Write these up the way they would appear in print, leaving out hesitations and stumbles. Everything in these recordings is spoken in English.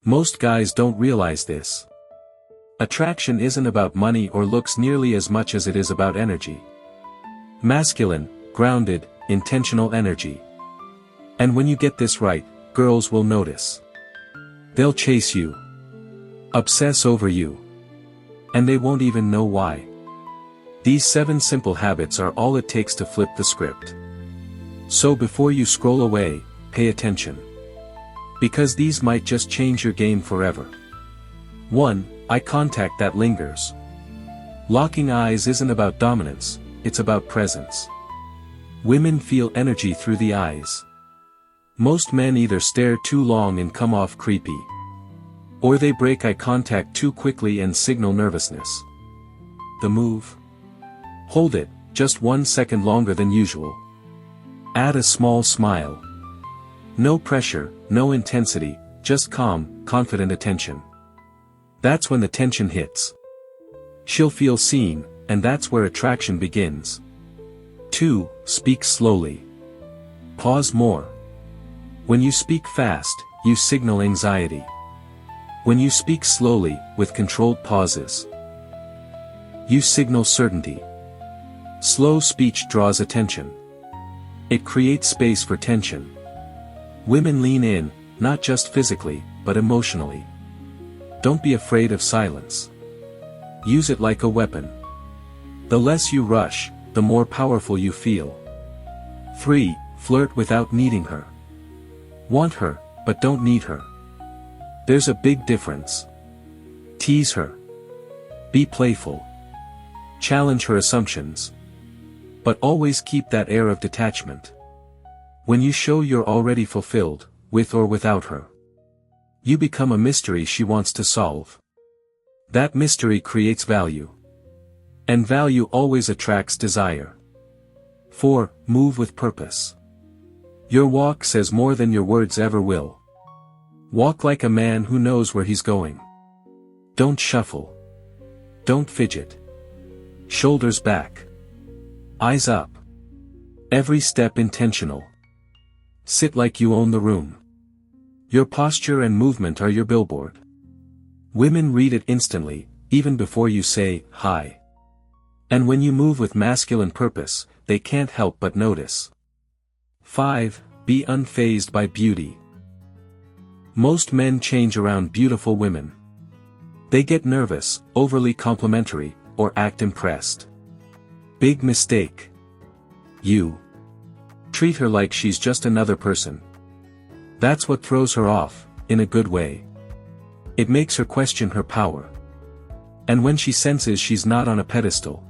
Most guys don't realize this. Attraction isn't about money or looks nearly as much as it is about energy. Masculine, grounded, intentional energy. And when you get this right, girls will notice. They'll chase you. Obsess over you. And they won't even know why. These 7 simple habits are all it takes to flip the script. So before you scroll away, pay attention. Because these might just change your game forever. 1. Eye contact that lingers. Locking eyes isn't about dominance, it's about presence. Women feel energy through the eyes. Most men either stare too long and come off creepy. Or they break eye contact too quickly and signal nervousness. The move? Hold it, just 1 second longer than usual. Add a small smile. No pressure, no intensity, just calm, confident attention. That's when the tension hits. She'll feel seen, and that's where attraction begins. 2. Speak slowly. Pause more. When you speak fast, you signal anxiety. When you speak slowly, with controlled pauses, you signal certainty. Slow speech draws attention. It creates space for tension. Women lean in, not just physically, but emotionally. Don't be afraid of silence. Use it like a weapon. The less you rush, the more powerful you feel. 3. Flirt without needing her. Want her, but don't need her. There's a big difference. Tease her. Be playful. Challenge her assumptions. But always keep that air of detachment. When you show you're already fulfilled, with or without her, you become a mystery she wants to solve. That mystery creates value. And value always attracts desire. 4. Move with purpose. Your walk says more than your words ever will. Walk like a man who knows where he's going. Don't shuffle. Don't fidget. Shoulders back. Eyes up. Every step intentional. Sit like you own the room. Your posture and movement are your billboard. Women read it instantly, even before you say, hi. And when you move with masculine purpose, they can't help but notice. 5. Be unfazed by beauty. Most men change around beautiful women. They get nervous, overly complimentary, or act impressed. Big mistake. You treat her like she's just another person. That's what throws her off, in a good way. It makes her question her power. And when she senses she's not on a pedestal,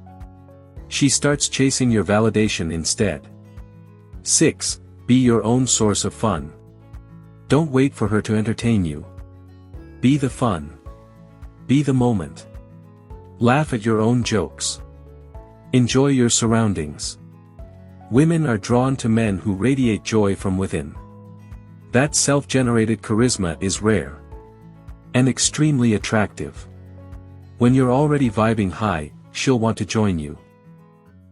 she starts chasing your validation instead. 6. Be your own source of fun. Don't wait for her to entertain you. Be the fun. Be the moment. Laugh at your own jokes. Enjoy your surroundings. Women are drawn to men who radiate joy from within. That self-generated charisma is rare. And extremely attractive. When you're already vibing high, she'll want to join you.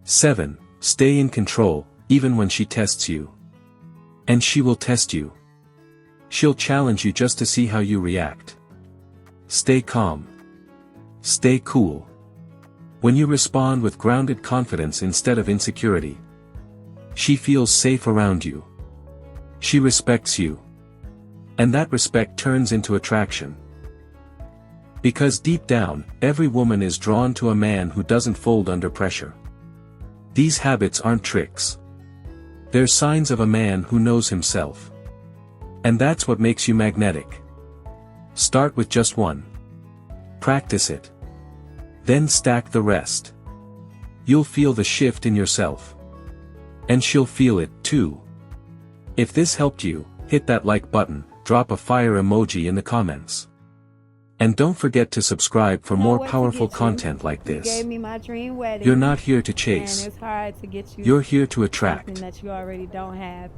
7. Stay in control, even when she tests you. And she will test you. She'll challenge you just to see how you react. Stay calm. Stay cool. When you respond with grounded confidence instead of insecurity, she feels safe around you. She respects you. And that respect turns into attraction. Because deep down, every woman is drawn to a man who doesn't fold under pressure. These habits aren't tricks. They're signs of a man who knows himself. And that's what makes you magnetic. Start with just 1. Practice it. Then stack the rest. You'll feel the shift in yourself. And she'll feel it, too. If this helped you, hit that like button, drop a fire emoji in the comments. And don't forget to subscribe for more powerful content like this. Gave me my dream wedding. You're not here to chase. And it's hard to get you You're here to attract. something that you already don't have.